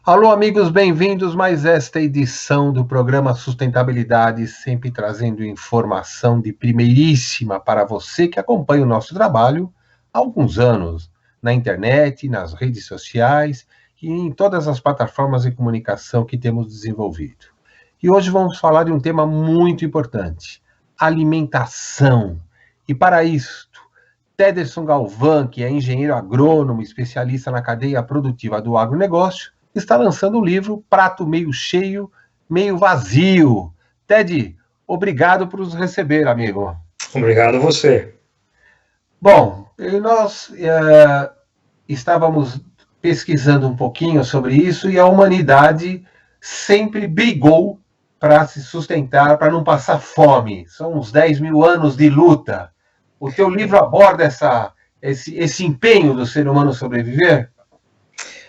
Alô, amigos, bem-vindos mais esta edição do programa Sustentabilidade, sempre trazendo informação de primeiríssima para você que acompanha o nosso trabalho há alguns anos, na internet, nas redes sociais e em todas as plataformas de comunicação que temos desenvolvido. E hoje vamos falar de um tema muito importante: alimentação. E para isto, Tederson Galvão, que é engenheiro agrônomo, especialista na cadeia produtiva do agronegócio, está lançando o livro Prato Meio Cheio, Meio Vazio. Ted, obrigado por nos receber, amigo. Obrigado a você. Bom, nós estávamos pesquisando um pouquinho sobre isso e a humanidade sempre brigou para se sustentar, para não passar fome. São uns 10 mil anos de luta. O teu livro aborda esse empenho do ser humano sobreviver?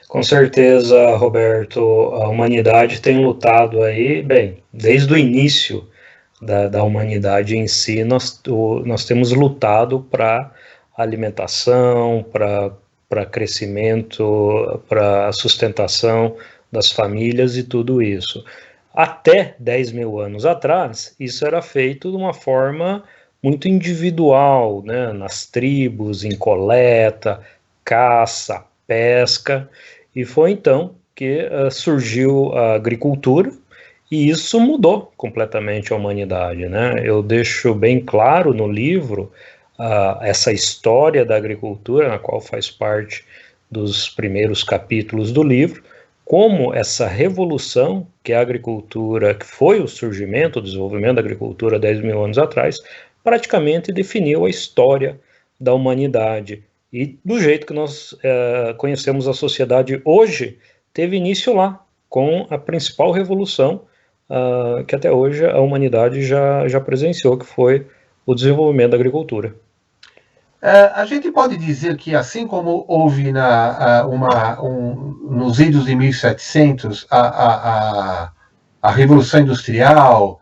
Com certeza, Roberto, a humanidade tem lutado aí, bem, desde o início da humanidade em si, nós temos lutado para alimentação, para crescimento, para sustentação das famílias e tudo isso. Até 10 mil anos atrás, isso era feito de uma forma muito individual, né? Nas tribos, em coleta, caça, pesca, e foi então que surgiu a agricultura, e isso mudou completamente a humanidade, né? Eu deixo bem claro no livro essa história da agricultura, na qual faz parte dos primeiros capítulos do livro, como essa revolução que a agricultura, que foi o surgimento, o desenvolvimento da agricultura 10 mil anos atrás, praticamente definiu a história da humanidade. E do jeito que nós conhecemos a sociedade hoje, teve início lá, com a principal revolução que até hoje a humanidade já presenciou, que foi o desenvolvimento da agricultura. A gente pode dizer que, assim como houve nos idos de 1700 a Revolução Industrial,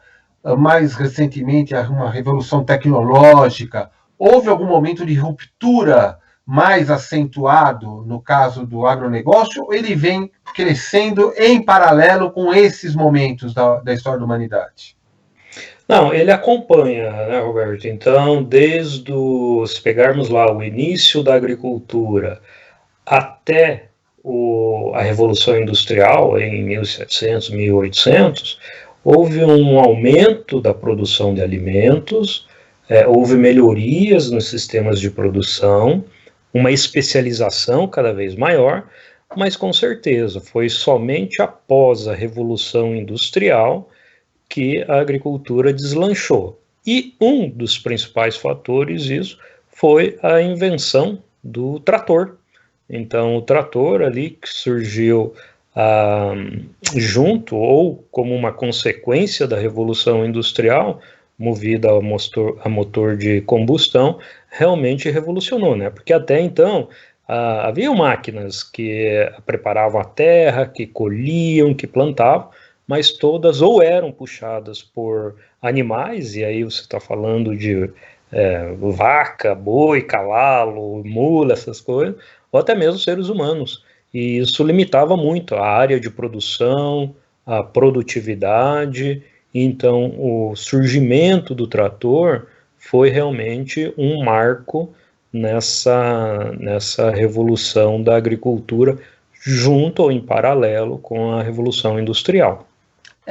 mais recentemente uma revolução tecnológica, houve algum momento de ruptura mais acentuado no caso do agronegócio, ou ele vem crescendo em paralelo com esses momentos da história da humanidade? Não, ele acompanha, né, Roberto? Então, se pegarmos lá o início da agricultura até a Revolução Industrial, em 1700, 1800, houve um aumento da produção de alimentos, houve melhorias nos sistemas de produção, uma especialização cada vez maior, mas com certeza foi somente após a Revolução Industrial que a agricultura deslanchou. E um dos principais fatores disso foi a invenção do trator. Então, o trator ali que surgiu junto ou como uma consequência da Revolução Industrial, movida a motor de combustão, realmente revolucionou, né? Porque até então havia máquinas que preparavam a terra, que colhiam, que plantavam, mas todas ou eram puxadas por animais, e aí você está falando de vaca, boi, cavalo, mula, essas coisas, ou até mesmo seres humanos. E isso limitava muito a área de produção, a produtividade. Então, o surgimento do trator foi realmente um marco nessa revolução da agricultura, junto ou em paralelo com a Revolução Industrial.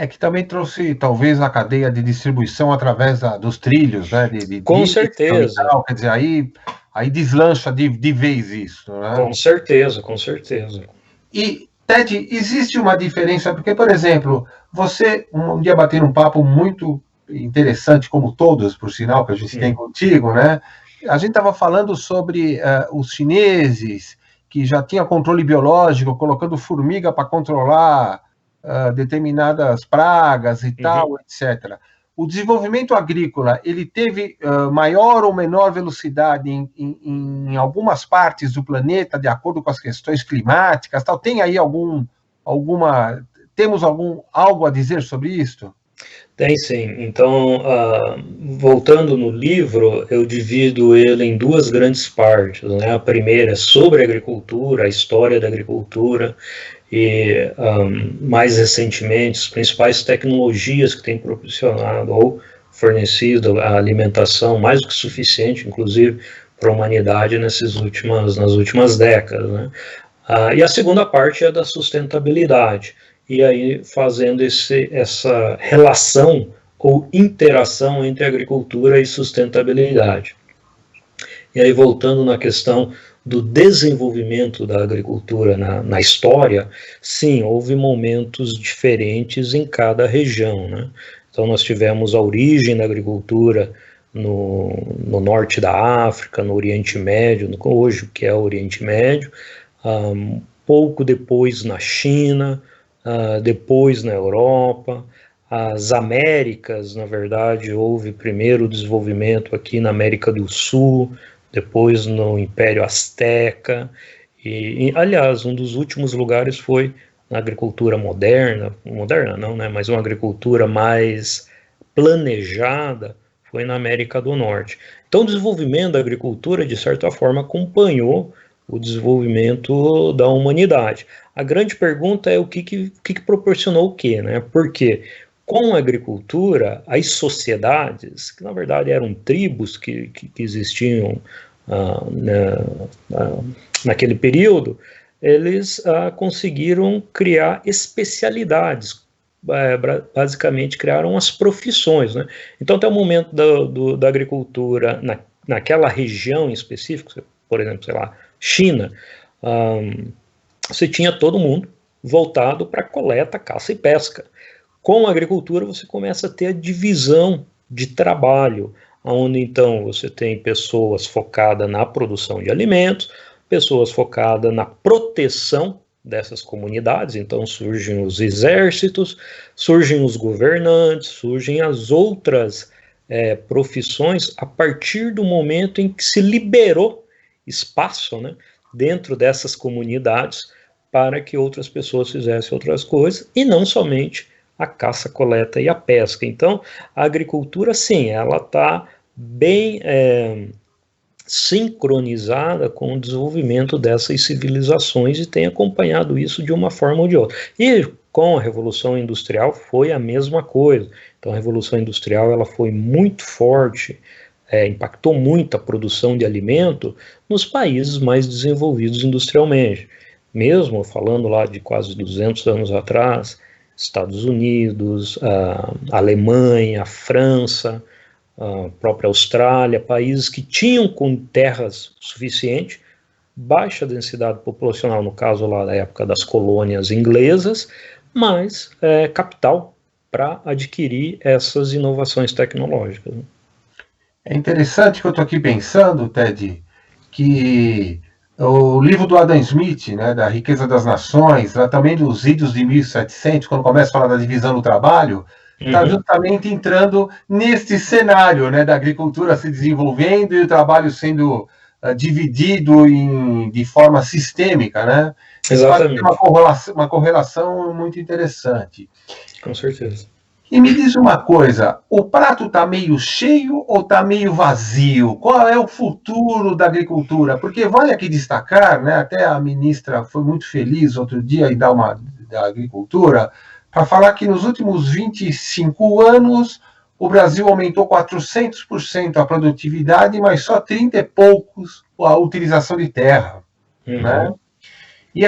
Que também trouxe, talvez, a cadeia de distribuição através dos trilhos, né? Com certeza. Tal, quer dizer, aí deslancha de vez isso, né? Com certeza, com certeza. E, Ted, existe uma diferença, porque, por exemplo, você, um dia bater um papo muito interessante, como todos, por sinal, que a gente tem contigo, né? A gente estava falando sobre os chineses, que já tinham controle biológico, colocando formiga para controlar determinadas pragas e tal, etc. O desenvolvimento agrícola, ele teve maior ou menor velocidade em algumas partes do planeta, de acordo com as questões climáticas, tal? Tem aí temos algo a dizer sobre isso? Tem sim. Então, voltando no livro, eu divido ele em duas grandes partes, né? A primeira é sobre a agricultura, a história da agricultura, e mais recentemente as principais tecnologias que têm proporcionado ou fornecido a alimentação mais do que suficiente, inclusive, para a humanidade nas últimas décadas, né? E a segunda parte é da sustentabilidade, e aí fazendo essa relação ou interação entre agricultura e sustentabilidade. E aí, voltando na questão do desenvolvimento da agricultura na história, sim, houve momentos diferentes em cada região, né? Então, nós tivemos a origem da agricultura no norte da África, no Oriente Médio, hoje o que é o Oriente Médio, pouco depois na China, depois na Europa. As Américas, na verdade, houve primeiro o desenvolvimento aqui na América do Sul, depois no Império Azteca, e aliás, um dos últimos lugares foi na agricultura moderna não, né, mas uma agricultura mais planejada, foi na América do Norte. Então, o desenvolvimento da agricultura, de certa forma, acompanhou o desenvolvimento da humanidade. A grande pergunta é o que proporcionou o quê, né? Porque com a agricultura, as sociedades, que na verdade eram tribos que existiam naquele período, eles conseguiram criar especialidades, basicamente criaram as profissões, né? Então, até o momento da agricultura naquela região em específico, por exemplo, sei lá, China, você tinha todo mundo voltado para coleta, caça e pesca. Com a agricultura, você começa a ter a divisão de trabalho, onde então você tem pessoas focadas na produção de alimentos, pessoas focadas na proteção dessas comunidades, então surgem os exércitos, surgem os governantes, surgem as outras profissões a partir do momento em que se liberou espaço, né, dentro dessas comunidades para que outras pessoas fizessem outras coisas, e não somente a caça, a coleta e a pesca. Então, a agricultura, sim, ela está bem sincronizada com o desenvolvimento dessas civilizações e tem acompanhado isso de uma forma ou de outra. E com a Revolução Industrial foi a mesma coisa. Então, a Revolução Industrial ela foi muito forte, impactou muito a produção de alimento nos países mais desenvolvidos industrialmente. Mesmo falando lá de quase 200 anos atrás, Estados Unidos, a Alemanha, a França, a própria Austrália, países que tinham com terras suficiente, baixa densidade populacional, no caso lá da época das colônias inglesas, mas capital para adquirir essas inovações tecnológicas. É interessante que eu estou aqui pensando, Ted, que o livro do Adam Smith, né, da Riqueza das Nações, lá também dos idos de 1700, quando começa a falar da divisão do trabalho, está justamente entrando neste cenário, né, da agricultura se desenvolvendo e o trabalho sendo dividido de forma sistêmica, né? Exatamente. Uma correlação muito interessante. Com certeza. E me diz uma coisa, o prato está meio cheio ou está meio vazio? Qual é o futuro da agricultura? Porque vale aqui destacar, né, até a ministra foi muito feliz outro dia em dar da agricultura, para falar que nos últimos 25 anos o Brasil aumentou 400% a produtividade, mas só 30 e poucos a utilização de terra. Né? E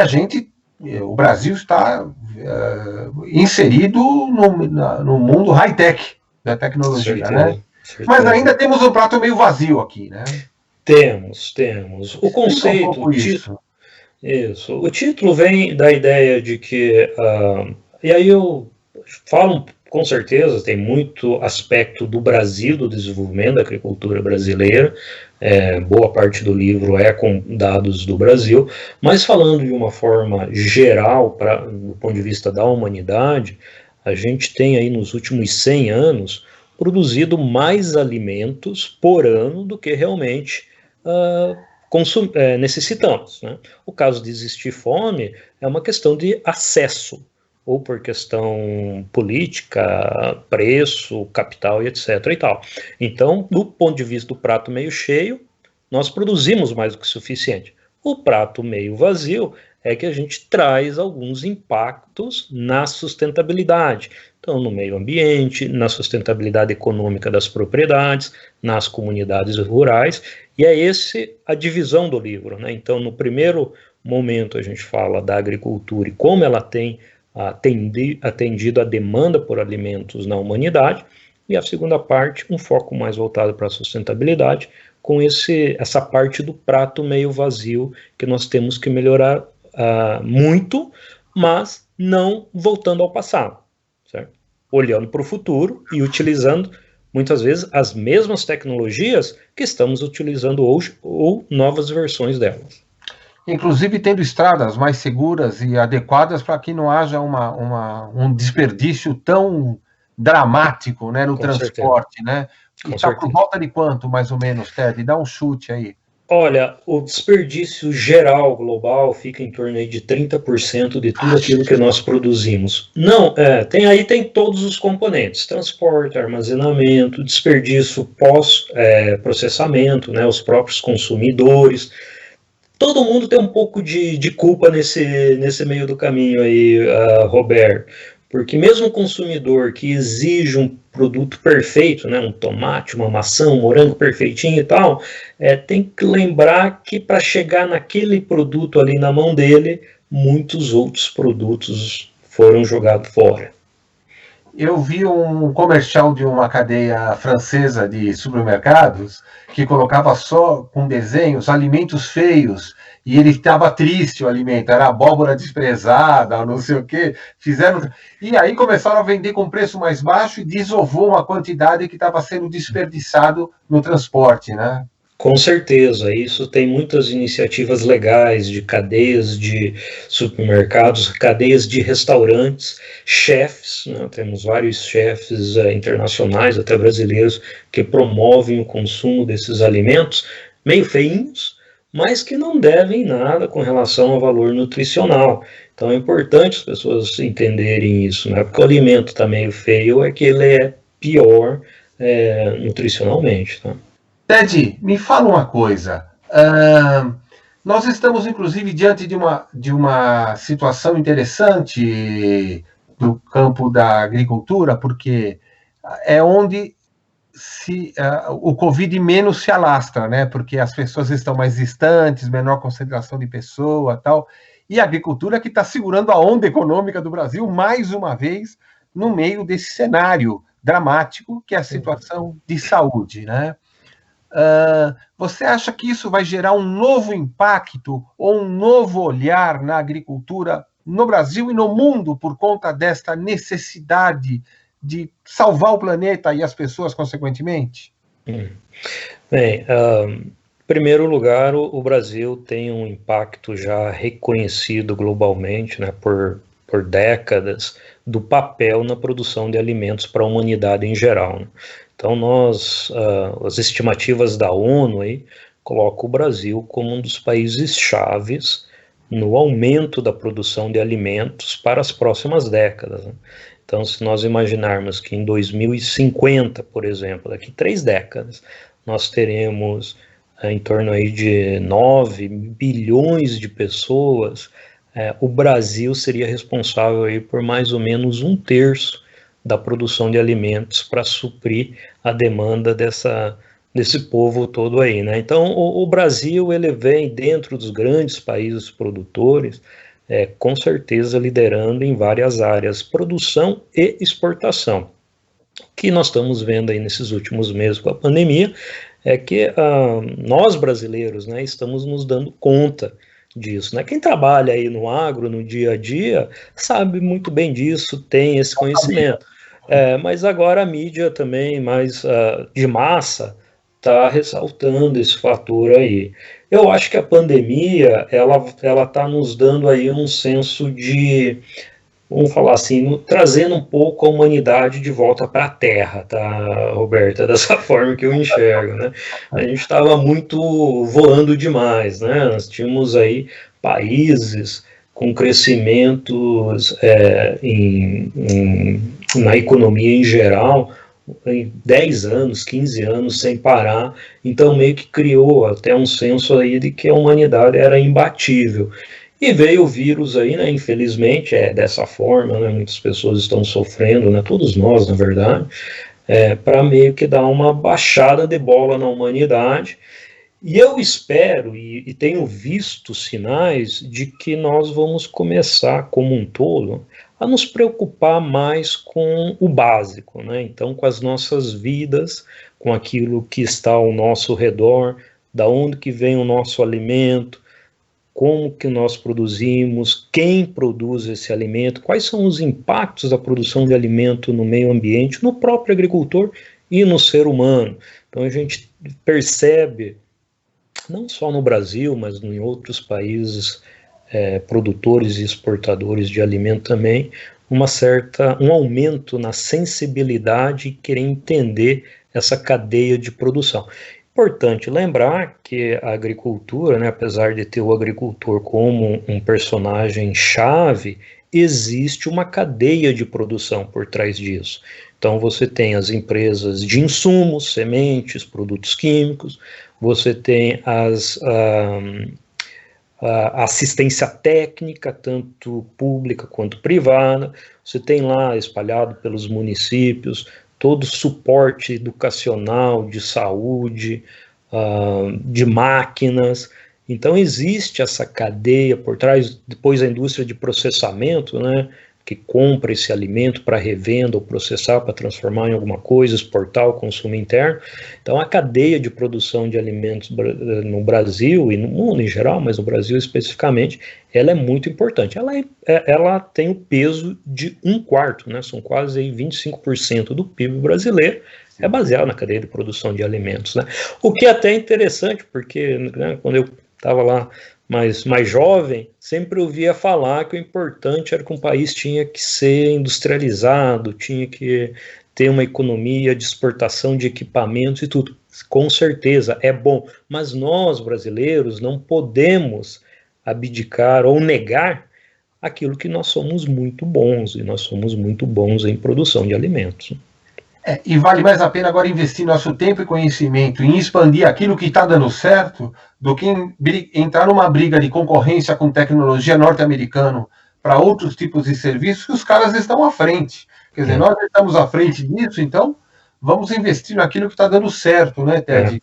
o Brasil está inserido no mundo high-tech da tecnologia, certeza, né? Certeza. Mas ainda temos um prato meio vazio aqui, né? Temos. O conceito, isso. O título vem da ideia de que, e aí eu falo com certeza, tem muito aspecto do Brasil, do desenvolvimento da agricultura brasileira, boa parte do livro é com dados do Brasil, mas falando de uma forma geral, do ponto de vista da humanidade, a gente tem aí nos últimos 100 anos produzido mais alimentos por ano do que realmente necessitamos. Né? O caso de existir fome é uma questão de acesso, ou por questão política, preço, capital e etc. e tal. Então, do ponto de vista do prato meio cheio, nós produzimos mais do que o suficiente. O prato meio vazio é que a gente traz alguns impactos na sustentabilidade. Então, no meio ambiente, na sustentabilidade econômica das propriedades, nas comunidades rurais, e é esse a divisão do livro, né? Então, no primeiro momento, a gente fala da agricultura e como ela tem atendido a demanda por alimentos na humanidade, e a segunda parte, um foco mais voltado para a sustentabilidade, com essa parte do prato meio vazio, que nós temos que melhorar muito, mas não voltando ao passado, certo? Olhando para o futuro e utilizando, muitas vezes, as mesmas tecnologias que estamos utilizando hoje, ou novas versões delas. Inclusive tendo estradas mais seguras e adequadas para que não haja um desperdício tão dramático, né, no transporte, né? E está por volta de quanto, mais ou menos, Ted? Dá um chute aí. Olha, o desperdício geral global fica em torno aí de 30% de tudo aquilo que nós produzimos. Não, tem todos os componentes: transporte, armazenamento, desperdício pós-processamento, né, os próprios consumidores. Todo mundo tem um pouco de culpa nesse meio do caminho aí, Roberto. Porque mesmo o consumidor que exige um produto perfeito, né, um tomate, uma maçã, um morango perfeitinho e tal, tem que lembrar que para chegar naquele produto ali na mão dele, muitos outros produtos foram jogados fora. Eu vi um comercial de uma cadeia francesa de supermercados que colocava só com desenhos alimentos feios, e ele estava triste, o alimento, era abóbora desprezada, não sei o quê, e aí começaram a vender com preço mais baixo e desovou uma quantidade que estava sendo desperdiçado no transporte, né? Com certeza, isso tem muitas iniciativas legais de cadeias de supermercados, cadeias de restaurantes, chefes, né? Temos vários chefes internacionais, até brasileiros, que promovem o consumo desses alimentos, meio feinhos, mas que não devem nada com relação ao valor nutricional. Então é importante as pessoas entenderem isso, né? Porque o alimento está meio feio, é que ele é pior nutricionalmente, tá? Ted, me fala uma coisa. Nós estamos, inclusive, diante de uma situação interessante do campo da agricultura, porque é onde o Covid menos se alastra, né? Porque as pessoas estão mais distantes, menor concentração de pessoa, tal. E a agricultura que está segurando a onda econômica do Brasil, mais uma vez, no meio desse cenário dramático que é a situação de saúde, né? Você acha que isso vai gerar um novo impacto ou um novo olhar na agricultura no Brasil e no mundo por conta desta necessidade de salvar o planeta e as pessoas, consequentemente? Bem, em primeiro lugar, o Brasil tem um impacto já reconhecido globalmente, né, por décadas, do papel na produção de alimentos para a humanidade em geral, né? Então, as estimativas da ONU aí colocam o Brasil como um dos países chaves no aumento da produção de alimentos para as próximas décadas, né? Então, se nós imaginarmos que em 2050, por exemplo, daqui 3 décadas, nós teremos em torno aí de 9 bilhões de pessoas, o Brasil seria responsável aí por mais ou menos 1/3 da produção de alimentos para suprir a demanda desse povo todo aí, né? Então, o Brasil, ele vem dentro dos grandes países produtores, com certeza liderando em várias áreas, produção e exportação. O que nós estamos vendo aí nesses últimos meses com a pandemia é que nós brasileiros, né, estamos nos dando conta disso, né? Quem trabalha aí no agro, no dia a dia, sabe muito bem disso, tem esse conhecimento. Mas agora a mídia também, mais de massa, está ressaltando esse fator aí. Eu acho que a pandemia, ela está nos dando aí um senso de, vamos falar assim, trazendo um pouco a humanidade de volta para a Terra, tá, Roberta? Dessa forma que eu enxergo, né? A gente estava muito voando demais, né? Nós tínhamos aí países com crescimentos na economia em geral, em 10 anos, 15 anos sem parar, então meio que criou até um senso aí de que a humanidade era imbatível. E veio o vírus aí, né, infelizmente, dessa forma, né, muitas pessoas estão sofrendo, né, todos nós, na verdade, para meio que dar uma baixada de bola na humanidade. E eu espero e tenho visto sinais de que nós vamos começar, como um todo, a nos preocupar mais com o básico, né? Então, com as nossas vidas, com aquilo que está ao nosso redor, da onde que vem o nosso alimento, como que nós produzimos, quem produz esse alimento, quais são os impactos da produção de alimento no meio ambiente, no próprio agricultor e no ser humano. Então a gente percebe, não só no Brasil, mas em outros países produtores e exportadores de alimento também, um aumento na sensibilidade e querer entender essa cadeia de produção. Importante lembrar que a agricultura, né, apesar de ter o agricultor como um personagem chave, existe uma cadeia de produção por trás disso. Então você tem as empresas de insumos, sementes, produtos químicos, você tem a assistência técnica, tanto pública quanto privada, você tem lá espalhado pelos municípios todo o suporte educacional, de saúde, de máquinas. Então existe essa cadeia por trás, depois a indústria de processamento, né, que compra esse alimento para revenda ou processar para transformar em alguma coisa, exportar o consumo interno. Então a cadeia de produção de alimentos no Brasil e no mundo em geral, mas no Brasil especificamente, ela é muito importante. Ela tem o peso de 1/4, né? São quase 25% do PIB brasileiro, é baseado na cadeia de produção de alimentos, né? O que é até interessante, porque, né, quando eu estava lá mais jovem, sempre ouvia falar que o importante era que um país tinha que ser industrializado, tinha que ter uma economia de exportação de equipamentos e tudo. Com certeza é bom, mas nós brasileiros não podemos abdicar ou negar aquilo que nós somos muito bons, e nós somos muito bons em produção de alimentos. E vale mais a pena agora investir nosso tempo e conhecimento em expandir aquilo que está dando certo do que entrar numa briga de concorrência com tecnologia norte-americana para outros tipos de serviços que os caras estão à frente. Quer dizer, nós estamos à frente disso, então vamos investir naquilo que está dando certo, né, Ted?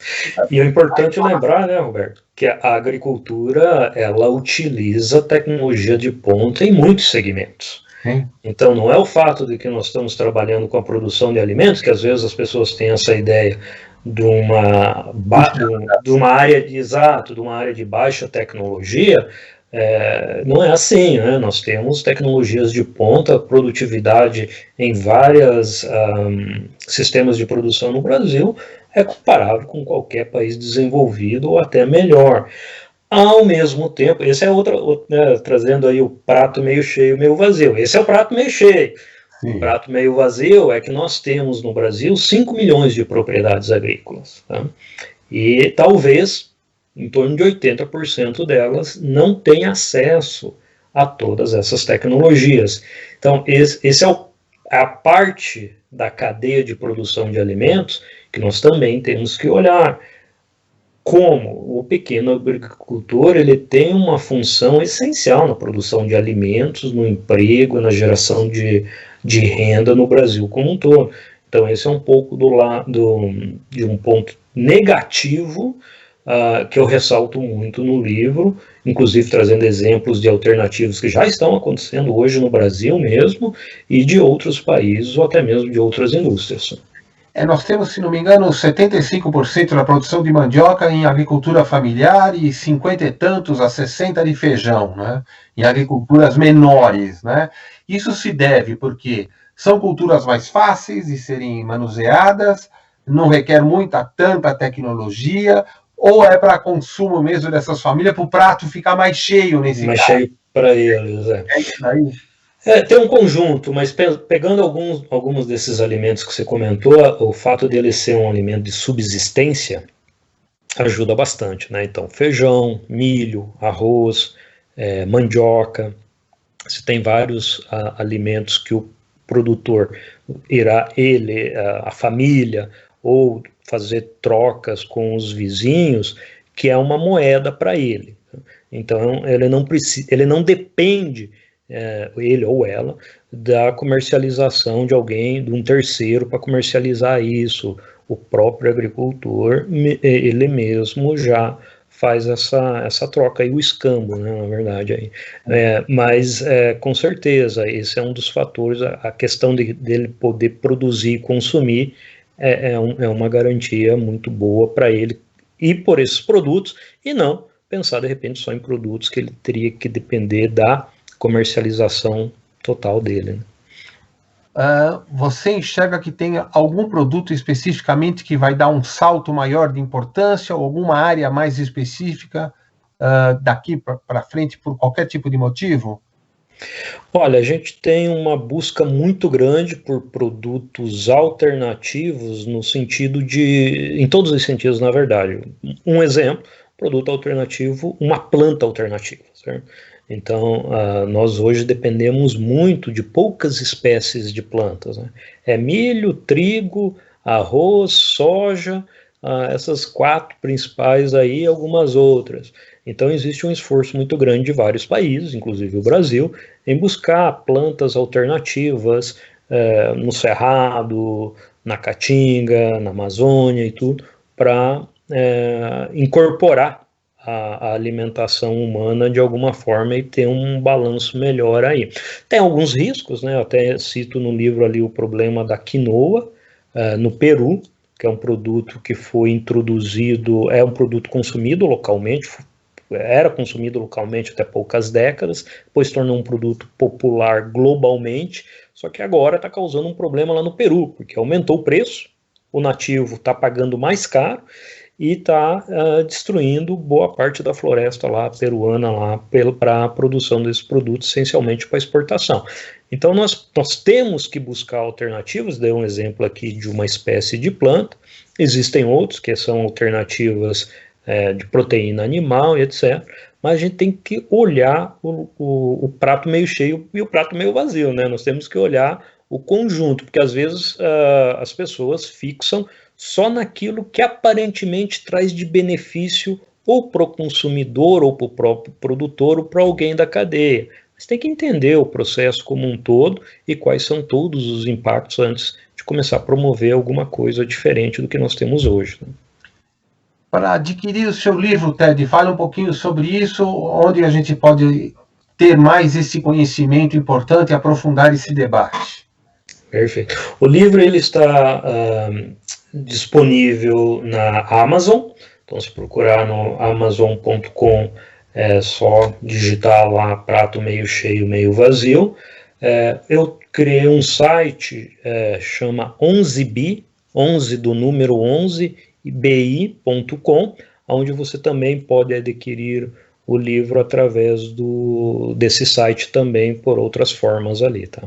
E é importante lembrar, né, Roberto, que a agricultura, ela utiliza tecnologia de ponta em muitos segmentos. Sim. Então, não é o fato de que nós estamos trabalhando com a produção de alimentos, que às vezes as pessoas têm essa ideia de uma área de baixa tecnologia. Não é assim, né? Nós temos tecnologias de ponta, produtividade em vários sistemas de produção no Brasil é comparável com qualquer país desenvolvido ou até melhor. Ao mesmo tempo, esse é né, trazendo aí o prato meio cheio, meio vazio. Esse é o prato meio cheio. Sim. O prato meio vazio é que nós temos no Brasil 5 milhões de propriedades agrícolas. Tá? E talvez em torno de 80% delas não têm acesso a todas essas tecnologias. Então, esse é a parte da cadeia de produção de alimentos que nós também temos que olhar. Como o pequeno agricultor, ele tem uma função essencial na produção de alimentos, no emprego, na geração de renda no Brasil como um todo. Então esse é um pouco de um ponto negativo que eu ressalto muito no livro, inclusive trazendo exemplos de alternativas que já estão acontecendo hoje no Brasil mesmo, e de outros países ou até mesmo de outras indústrias. Nós temos, se não me engano, 75% da produção de mandioca em agricultura familiar e 50 e tantos a 60 de feijão, né? Em agriculturas menores, né? Isso se deve porque são culturas mais fáceis de serem manuseadas, não requer tanta tecnologia, ou é para consumo mesmo dessas famílias, para o prato ficar mais cheio nesse mais caso. Cheio para eles, É isso aí. Tem um conjunto, mas pegando alguns desses alimentos que você comentou, o fato de ele ser um alimento de subsistência ajuda bastante, né? Então, feijão, milho, arroz, mandioca, você tem vários alimentos que o produtor a família, ou fazer trocas com os vizinhos, que é uma moeda para ele. Então, ele não depende, ele ou ela, da comercialização de alguém, de um terceiro para comercializar isso. O próprio agricultor, ele mesmo já faz essa troca, aí o escambo, né, na verdade. Aí. Mas, com certeza, esse é um dos fatores, a questão dele poder produzir e consumir é uma garantia muito boa para ele ir por esses produtos e não pensar, de repente, só em produtos que ele teria que depender da comercialização total dele. Né? Você enxerga que tem algum produto especificamente que vai dar um salto maior de importância ou alguma área mais específica daqui para frente por qualquer tipo de motivo? Olha, a gente tem uma busca muito grande por produtos alternativos no sentido em todos os sentidos, na verdade. Um exemplo, produto alternativo, uma planta alternativa, certo? Então, nós hoje dependemos muito de poucas espécies de plantas. Né? Milho, trigo, arroz, soja, essas 4 principais aí, algumas outras. Então, existe um esforço muito grande de vários países, inclusive o Brasil, em buscar plantas alternativas no Cerrado, na Caatinga, na Amazônia e tudo, para incorporar a alimentação humana de alguma forma e ter um balanço melhor aí. Tem alguns riscos, né? Eu até cito no livro ali o problema da quinoa no Peru, que é um produto que foi introduzido, é um produto consumido localmente, era consumido localmente até poucas décadas, depois se tornou um produto popular globalmente, só que agora está causando um problema lá no Peru, porque aumentou o preço, o nativo está pagando mais caro, e está destruindo boa parte da floresta lá peruana lá para a produção desses produtos, essencialmente para exportação. Então nós temos que buscar alternativas, dei um exemplo aqui de uma espécie de planta, existem outros que são alternativas de proteína animal e etc., mas a gente tem que olhar o prato meio cheio e o prato meio vazio, né? Nós temos que olhar o conjunto, porque às vezes as pessoas fixam só naquilo que aparentemente traz de benefício ou para o consumidor, ou para o próprio produtor, ou para alguém da cadeia. Mas tem que entender o processo como um todo e quais são todos os impactos antes de começar a promover alguma coisa diferente do que nós temos hoje. Né? Para adquirir o seu livro, Ted, fale um pouquinho sobre isso, onde a gente pode ter mais esse conhecimento importante e aprofundar esse debate. Perfeito. O livro ele está disponível na Amazon, então se procurar no amazon.com é só digitar lá prato meio cheio, meio vazio. Eu criei um site, chama 11bi, 11 do número 11, bi.com, onde você também pode adquirir o livro através desse site também por outras formas ali, tá?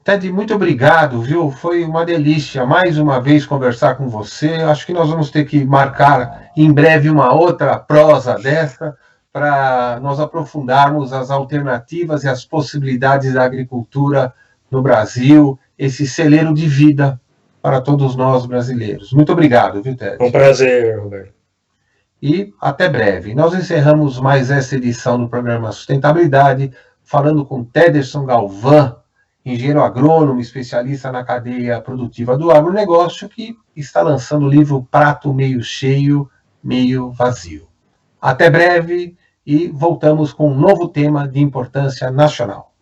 Ted, muito obrigado, viu? Foi uma delícia mais uma vez conversar com você. Acho que nós vamos ter que marcar em breve uma outra prosa dessa para nós aprofundarmos as alternativas e as possibilidades da agricultura no Brasil, esse celeiro de vida para todos nós brasileiros. Muito obrigado, viu, Ted? Um prazer, Roberto. E até breve. Nós encerramos mais essa edição do programa Sustentabilidade, falando com Tederson Galvão, engenheiro agrônomo, especialista na cadeia produtiva do agronegócio, que está lançando o livro Prato Meio Cheio, Meio Vazio. Até breve e voltamos com um novo tema de importância nacional.